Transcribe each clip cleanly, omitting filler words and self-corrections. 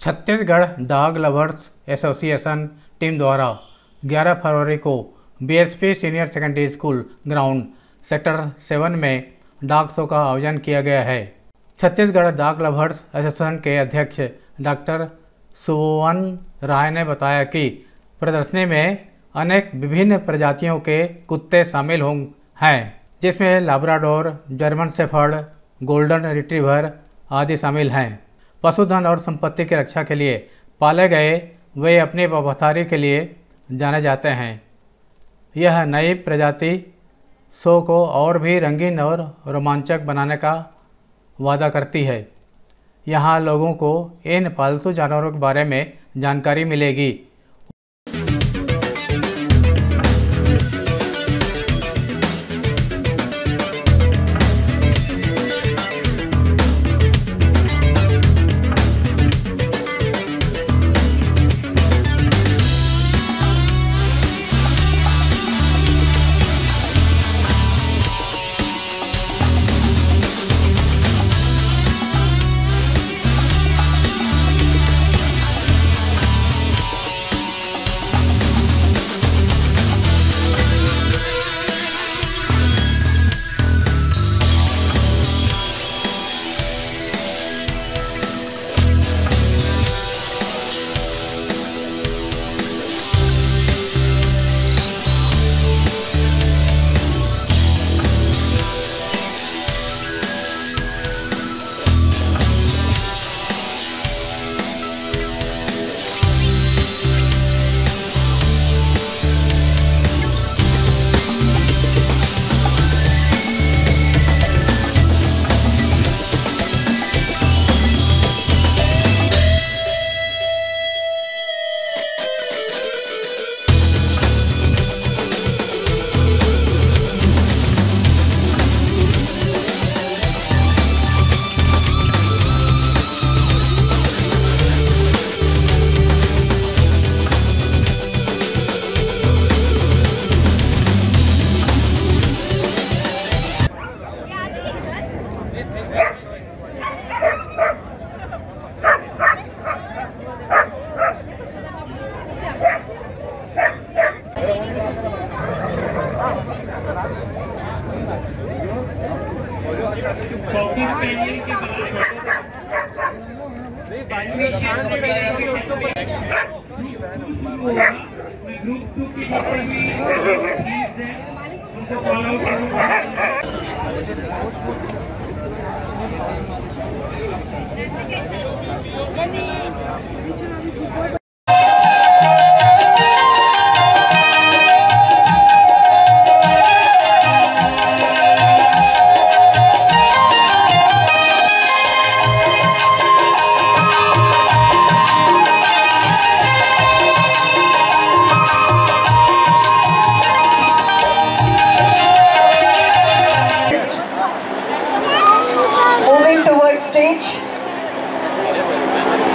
Chhattisgarh dog lovers association team द्वारा 11 फरवरी को BSP senior secondary school ground sector 7 में dog show का आयोजन किया गया है। छत्तीसगढ़ डॉग लवर्स एसोसिएशन के अध्यक्ष डॉक्टर सुवन राय ने बताया कि प्रदर्शनी में अनेक विभिन्न प्रजातियों के कुत्ते शामिल हैं, जिसमें लाब्राडोर, जर्मन शेफर्ड, गोल्डन रिट्रीवर आदि शामिल हैं। पशुधन और संपत्ति की रक्षा के लिए पाले गए वे अपनी वफादारी के लिए जाने जाते हैं। यह नई प्रजाति शो को और भी रंगीन और रोमांचक बनाने का वादा करती है। यहाँ लोगों को इन पालतू जानवरों के बारे में जानकारी मिलेगी।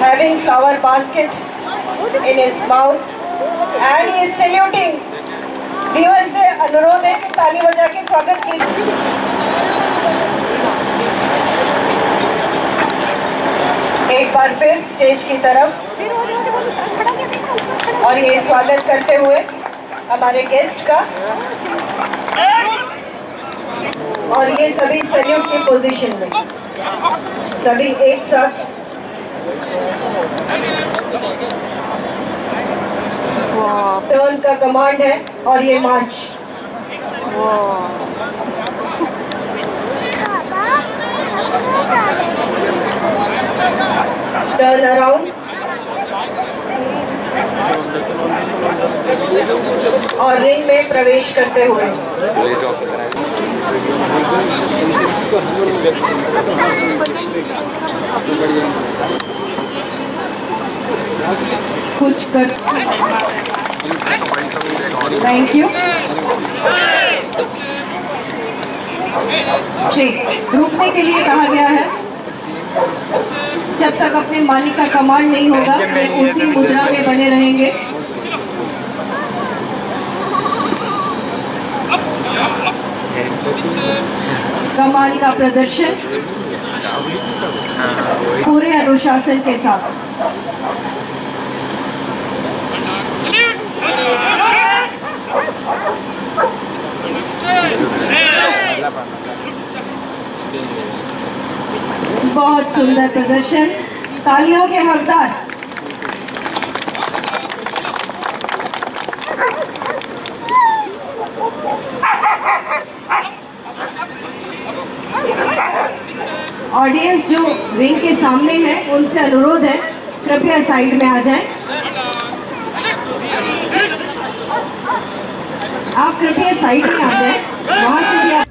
Having flower basket in his mouth and he is saluting. Viewers से अनुरोध है कि ताली बजा के स्वागत कीजिए। एक बार फिर स्टेज की तरफ और ये स्वागत करते हुए हमारे गेस्ट का, और ये सभी सैल्यूट की पोजीशन में सभी एक साथ टर्न का कमांड है और ये मार्च। टर्न अराउंड और रिंग में प्रवेश करते हुए कुछ कर। Thank you. रुकने के लिए कहा गया है। जब तक अपने मालिक का कमांड नहीं होगा वे उसी मुद्रा में बने रहेंगे। कमाल का प्रदर्शन। पूरे अनुशासन के साथ। बहुत सुंदर प्रदर्शन, तालियों के हकदार। ऑडियंस जो रिंग के सामने है उनसे अनुरोध है कृपया साइड में आ जाएं। आप कृपया साइड में आ जाएं, वहां से भी आप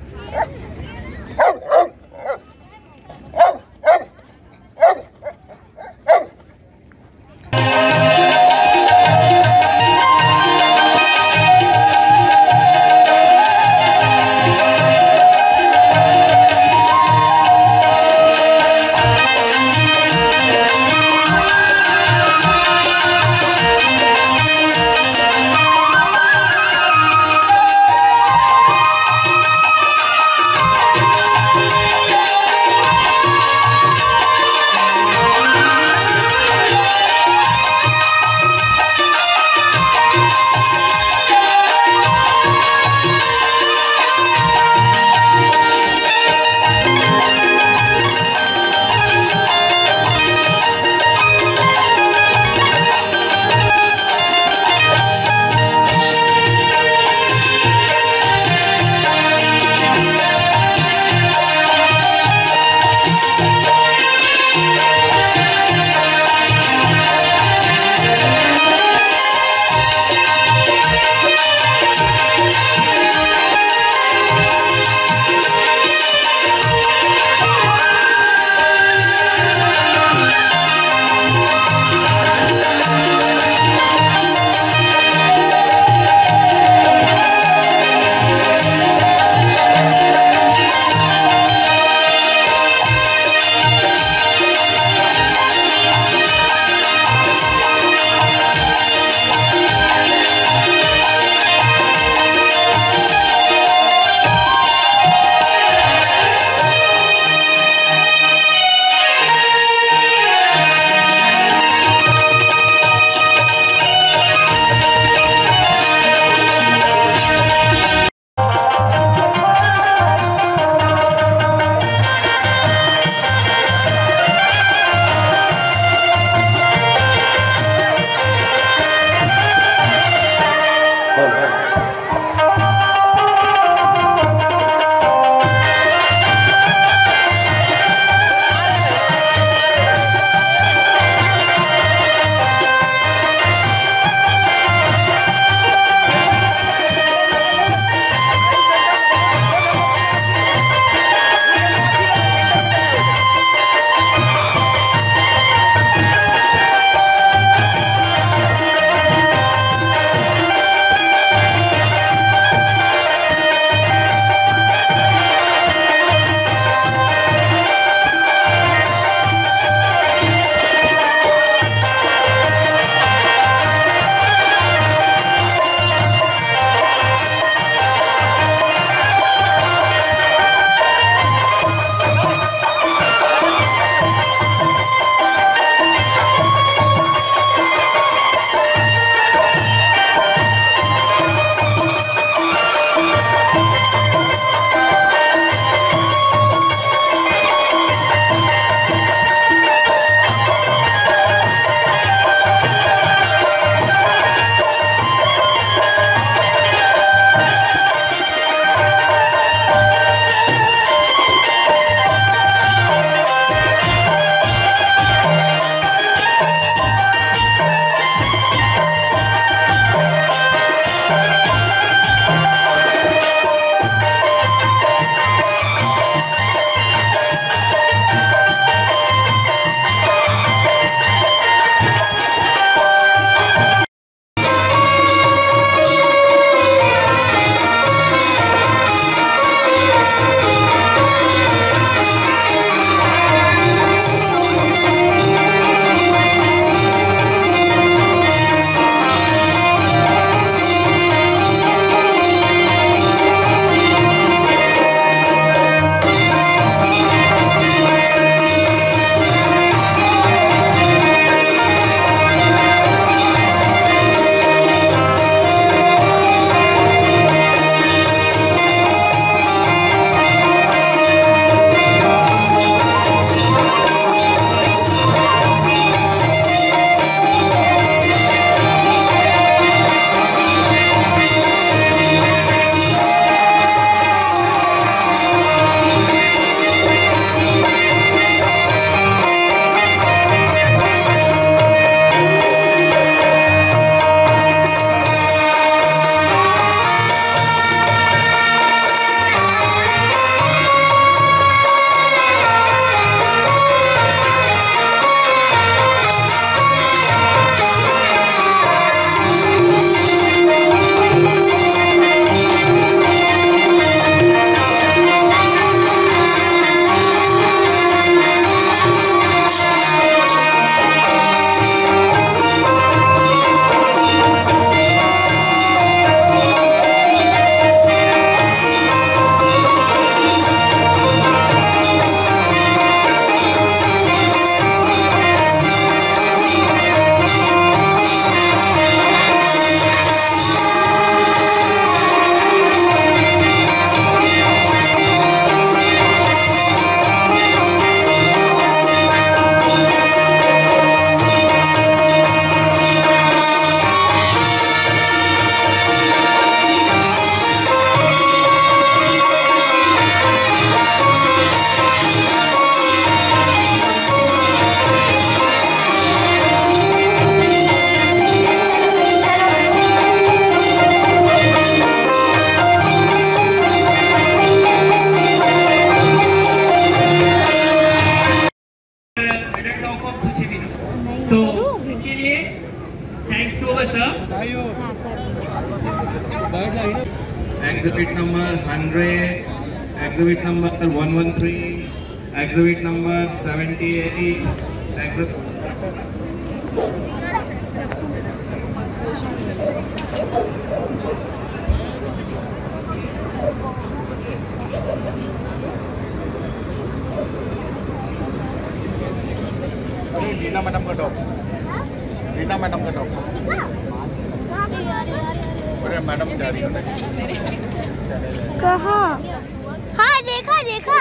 exhibit number 113, exhibit number 78, Reena madam का डॉग, रीना मैडम का डॉग। अरे मैडम जा रही है कहाँ? हाँ देखा देखा।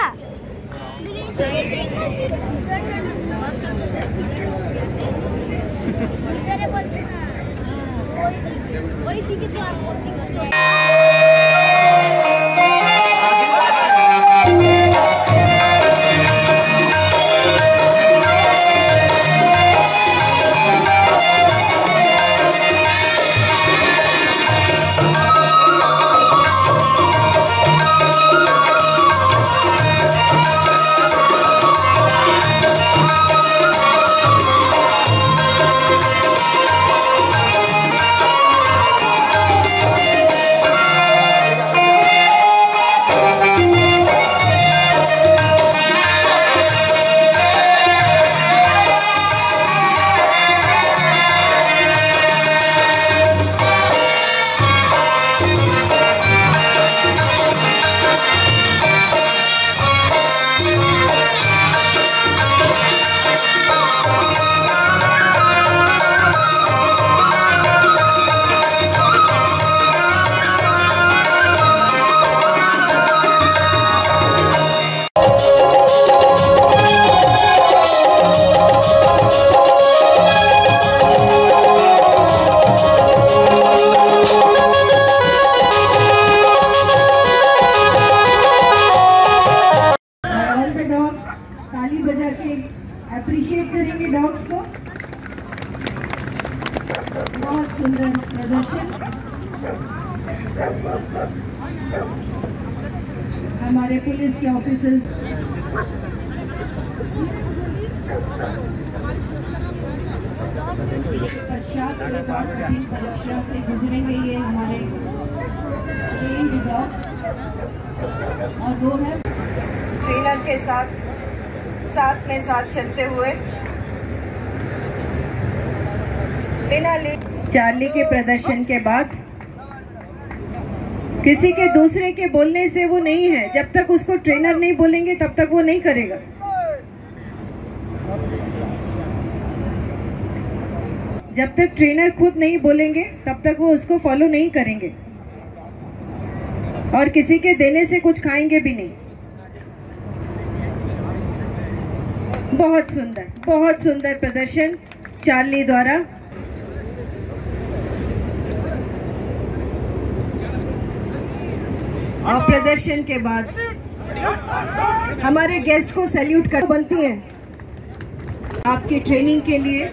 ताली बजा के अप्रिशिएट करेंगे डॉग्स को। बहुत सुंदर प्रदर्शन। हमारे पुलिस के ऑफिसर्स पश्चात परीक्षा से गुजरेंगे। ये हमारे ट्रेन डॉग्स और दो है ट्रेनर के साथ साथ चलते हुए बिना चार्ली के प्रदर्शन के बाद किसी के दूसरे के बोलने से वो नहीं है। जब तक उसको ट्रेनर नहीं बोलेंगे तब तक वो नहीं करेगा। जब तक ट्रेनर खुद नहीं बोलेंगे तब तक वो उसको फॉलो नहीं करेंगे और किसी के देने से कुछ खाएंगे भी नहीं। बहुत सुंदर प्रदर्शन चार्ली द्वारा। और प्रदर्शन के बाद हमारे गेस्ट को सैल्यूट कर बनती है आपकी ट्रेनिंग के लिए।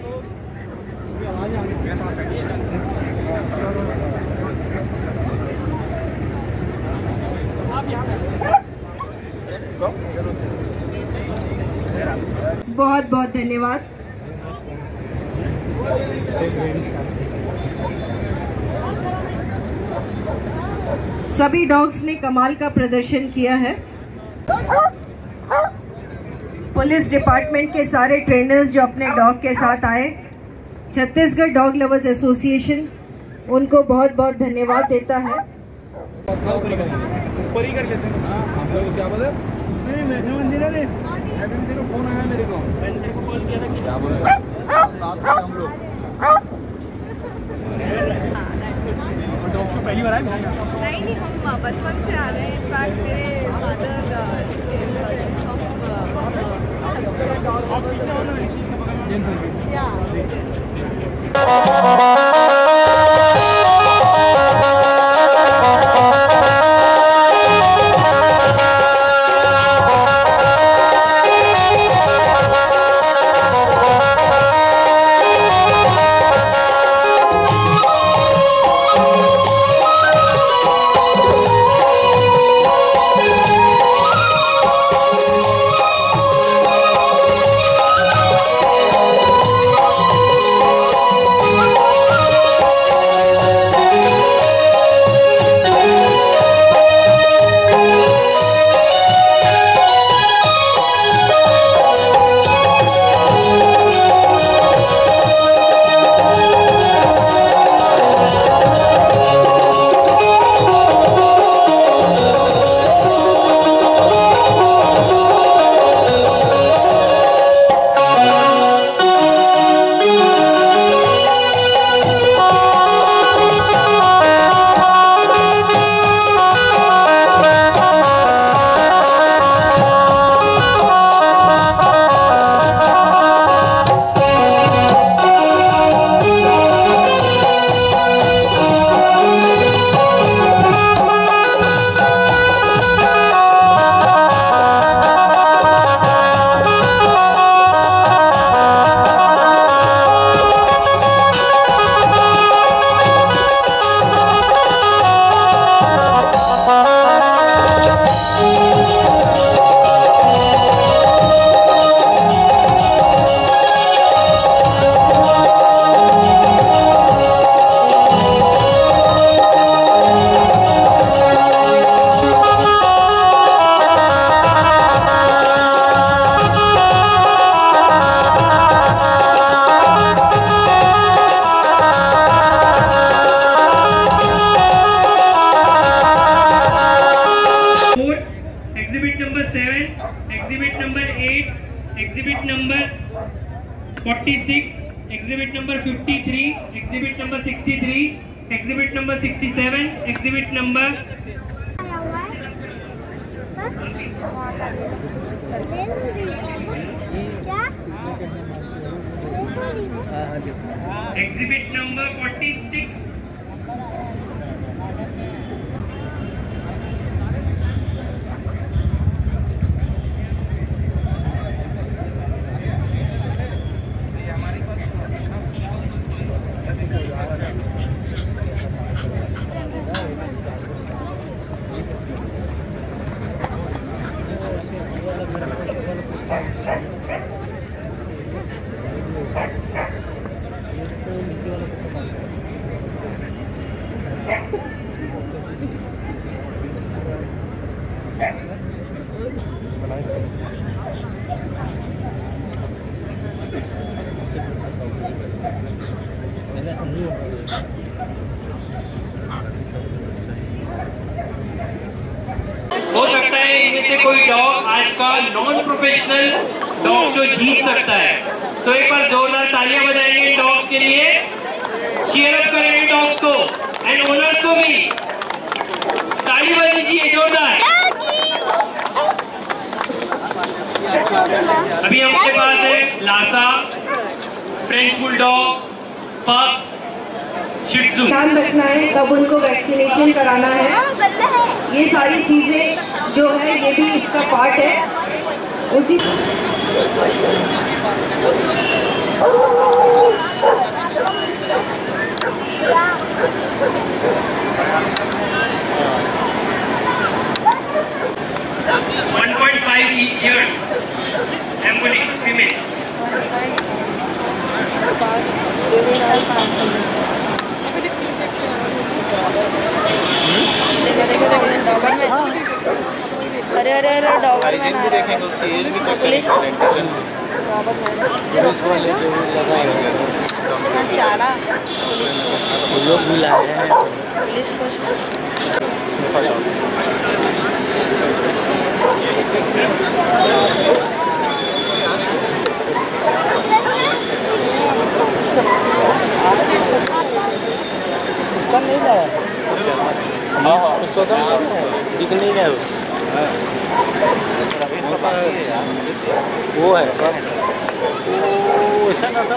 बहुत बहुत धन्यवाद। सभी डॉग्स ने कमाल का प्रदर्शन किया है। पुलिस डिपार्टमेंट के सारे ट्रेनर्स जो अपने डॉग के साथ आए, छत्तीसगढ़ डॉग लवर्स एसोसिएशन उनको बहुत बहुत धन्यवाद देता है। ऊपर ही कर लेते हैं। हम लोग क्या बोले? फोन आया मेरे को, मैंने को कॉल किया था कि क्या बोले साथ में हम लोग डॉग शो पहली बार आए? नहीं, हम बचपन से आ रहे हैं। इनफैक्ट मेरे father exhibit number 8, exhibit number 46, exhibit number 53, exhibit number 63, exhibit number 67, exhibit number exhibit number 46. हो सकता है इनमें से कोई डॉग आज का नॉन प्रोफेशनल डॉग शो जीत सकता है। तो एक बार जोरदार तालियां बजाएंगे इन डॉग्स के लिए, चीयर अप करेंगे डॉग्स को एंड ओनर्स को भी ताली बजाइए जोरदार। अभी हमारे पास है लासा, फ्रेंच बुलडॉग, पग, शिट्जू। ध्यान रखना है कब उनको वैक्सीनेशन कराना है, ये सारी चीजें जो है ये भी इसका पार्ट है। उसी years, Amboli, female. अरे अरे अरे डॉगर में भी देखेंगे, उसकी एज भी चेक करेंगे ओरिएंटेशन से। शाला लोग भी लाए हैं पुलिस को नहीं लाया। दिख नहीं रहा वो है सर, वो ऐसा ना था।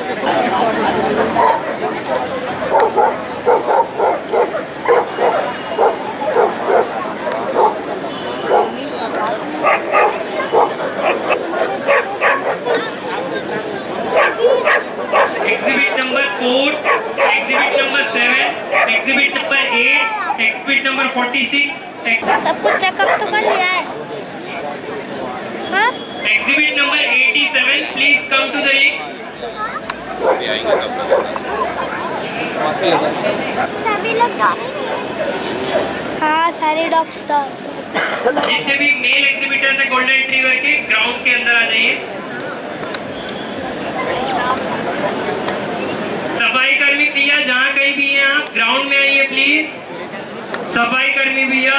Exhibit number 4, exhibit number 7, exhibit number 8, exhibit number 46. सब कुछ चेकअप तो कर लिया है। हाँ? Exhibit number 87, please come to the ring. सभी लोग हाँ सारे डॉग्स तो जितने भी मेल एग्जिबिटर्स है गोल्डन रिट्रीवर के ग्राउंड के अंदर आ जाइए। सफाई कर्मी भैया जहाँ कहीं भी हैं आप ग्राउंड में आइए प्लीज। सफाई कर्मी भैया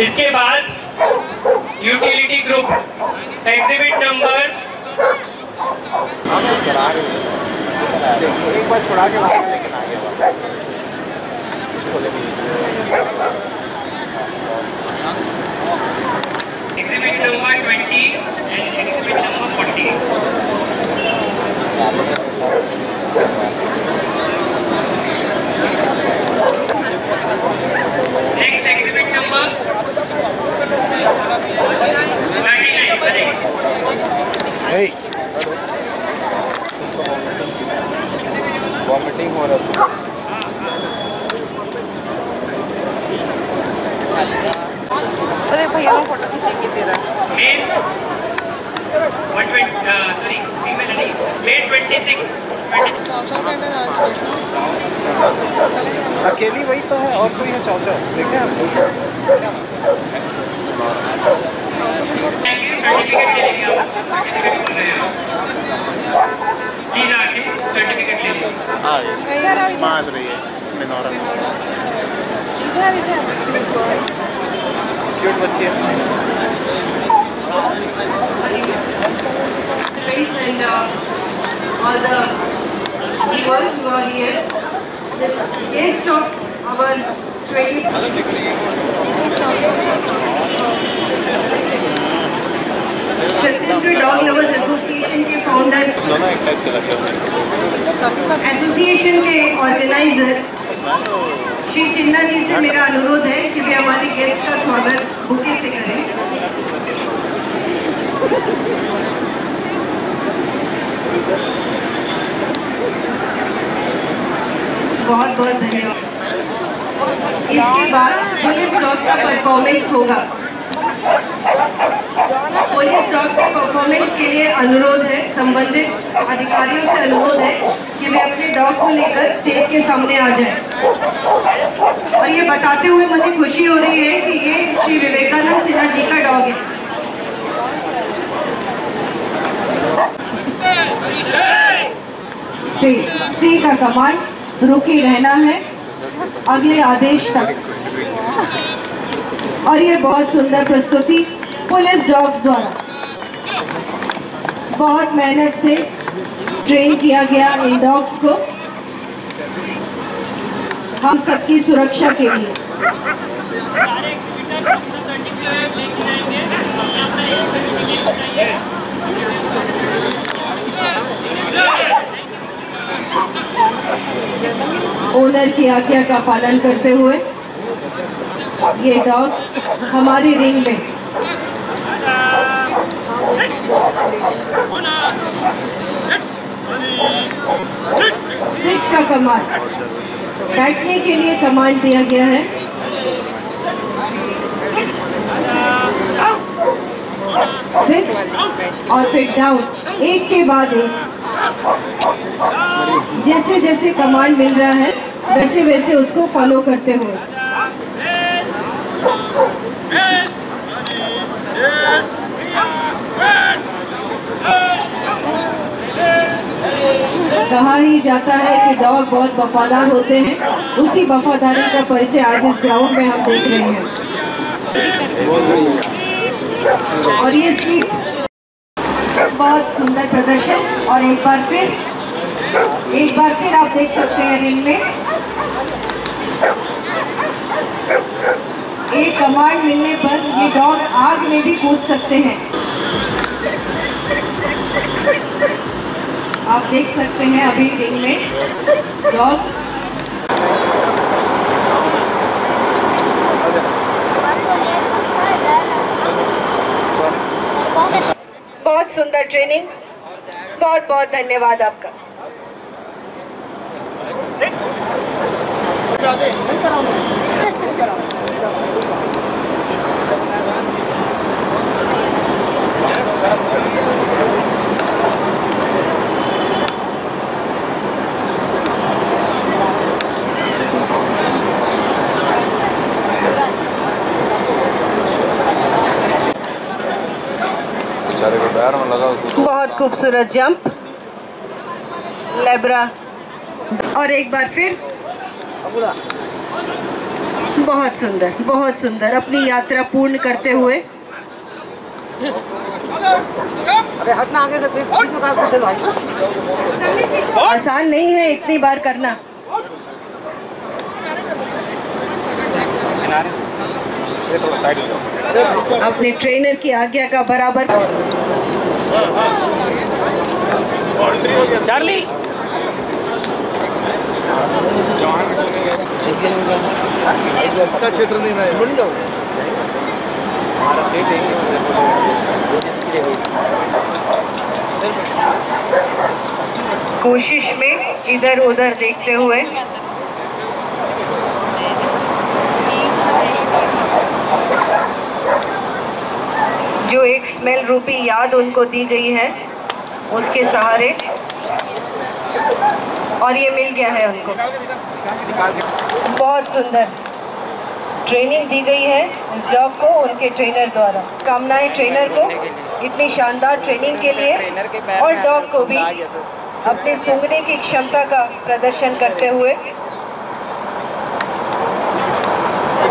इसके बाद यूटिलिटी ग्रुप एग्जिबिट नंबर एक बार छुड़ा के बाहर लेकिन आ गया exhibit number 20 and exhibit number 40। Next exhibit number 39। Vomiting हो रहा अरे भैया वो फोटो खींचेंगे तेरा मेल 120 सॉरी फीमेल नहीं मेल 26 अकेली वही तो है और कोई है? चाचा देखे आप? Thank you. सर्टिफिकेट ले लेंगे आप, सर्टिफिकेट मिल रहे हैं प्लीज आके सर्टिफिकेट ले लीजिए। मार रही है बिनौरा, क्यूट बच्ची है। And all the viewers who are here, the guest of our 20 Chhattisgarh dog lovers association के फाउंडर, एसोसिएशन के ऑर्गेनाइजर श्री चिन्ना जी से मेरा अनुरोध है कि वे हमारे गेस्ट का स्वागत बुके से करें। बहुत बहुत धन्यवाद। इसके बाद पुलिस डॉग का परफॉर्मेंस होगा। पुलिस डॉग के परफॉर्मेंस के लिए अनुरोध है, संबंधित अधिकारियों से अनुरोध है कि वे अपने डॉग को लेकर स्टेज के सामने आ जाएं। और ये बताते हुए मुझे खुशी हो रही है कि ये श्री विवेकानंद सिन्हा जी का डॉग है। स्टे का कमांड रुके रहना है अगले आदेश तक। और ये बहुत सुंदर प्रस्तुति पुलिस डॉग्स द्वारा बहुत मेहनत से ट्रेन किया गया इन डॉग्स को हम सबकी सुरक्षा के लिए। ओनर की आज्ञा का पालन करते हुए ये डॉग हमारी रिंग में सिट का कमांड, बैठने के लिए कमांड दिया गया है। सिट और फिर डाउन, एक के बाद एक। जैसे जैसे कमांड मिल रहा है वैसे वैसे उसको फॉलो करते हुए। कहा ही जाता है कि डॉग बहुत वफादार होते हैं, उसी वफादारी का परिचय आज इस ग्राउंड में हम देख रहे हैं। और ये इसकी बहुत सुंदर प्रदर्शन। और एक बार फिर आप देख सकते हैं रिंग में एक कमांड मिलने पर ये डॉग आग में भी कूद सकते हैं। आप देख सकते हैं अभी रिंग में डॉग बहुत सुंदर ट्रेनिंग। बहुत बहुत धन्यवाद आपका। बहुत खूबसूरत जंप लेब्रा। और एक बार फिर बहुत सुंदर अपनी यात्रा पूर्ण करते हुए। अरे हटना आगे से, आसान नहीं है इतनी बार करना। अपने ट्रेनर की आज्ञा का बराबर। चार्ली इसका क्षेत्र नहीं है, बोल जाओ। हमारा सीट है। कोशिश में इधर उधर देखते हुए जो एक स्मेल रूपी याद उनको दी गई है उसके सहारे, और ये मिल गया है उनको। बहुत सुंदर। ट्रेनिंग दी गई है इस डॉग को उनके ट्रेनर द्वारा। कामनाएं ट्रेनर को इतनी शानदार ट्रेनिंग के लिए और डॉग को भी अपने सूंघने की क्षमता का प्रदर्शन करते हुए।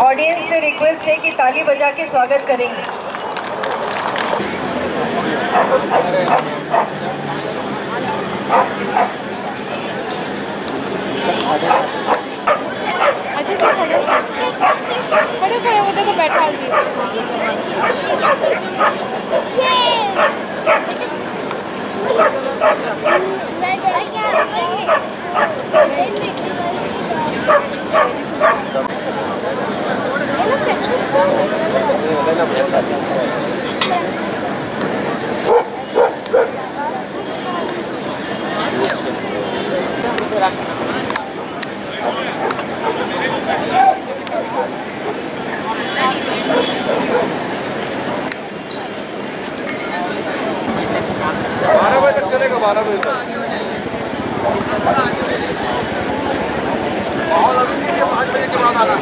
ऑडियंस से रिक्वेस्ट है कि ताली बजा के स्वागत करेंगे। अच्छे से खड़े खड़े होते तो बैठा दी। चलेगा 12 बजे तक। अभी 5 बजे के बाद आना।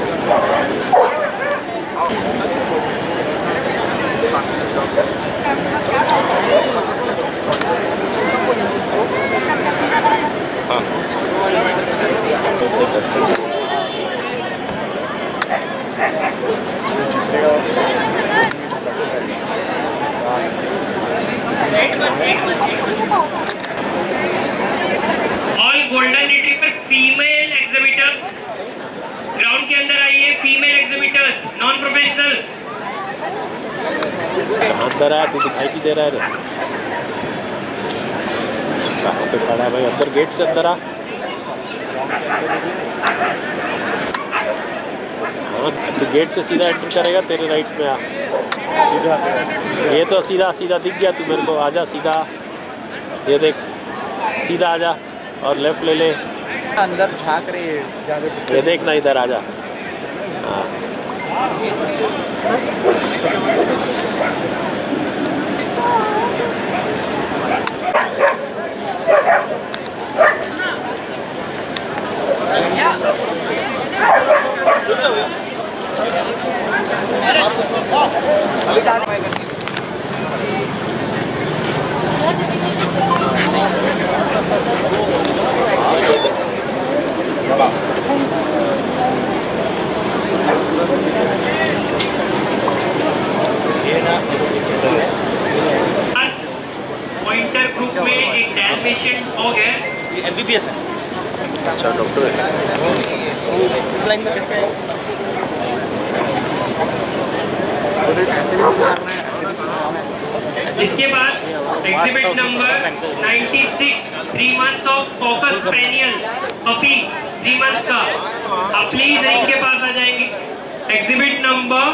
All golden retriever female exhibitors ground के अंदर आइए। फीमेल एग्जिबिटर्स नॉन प्रोफेशनल अंदर आया, तू दिखाई भी दे रहा है। कहाँ पे खड़ा है भाई? अंदर गेट से अंदर आ। तू गेट से सीधा एंटर करेगा, तेरे राइट में आ सीधा। ये तो सीधा सीधा दिख गया तू मेरे को। आजा सीधा, ये देख सीधा आजा और लेफ्ट ले ले। अंदर झांक रही है, ये देखना इधर आजा। हाँ पॉइंटर ग्रुप में एक डैल्मेशियन डॉग है। ये MBBS है। अच्छा डॉक्टर है। इस लाइन में कैसे है? इसके बाद exhibit number 96 3 months of caucus spaniel puppy 3 months का। आप प्लीज रिंग के पास आ जाएंगे। Exhibit number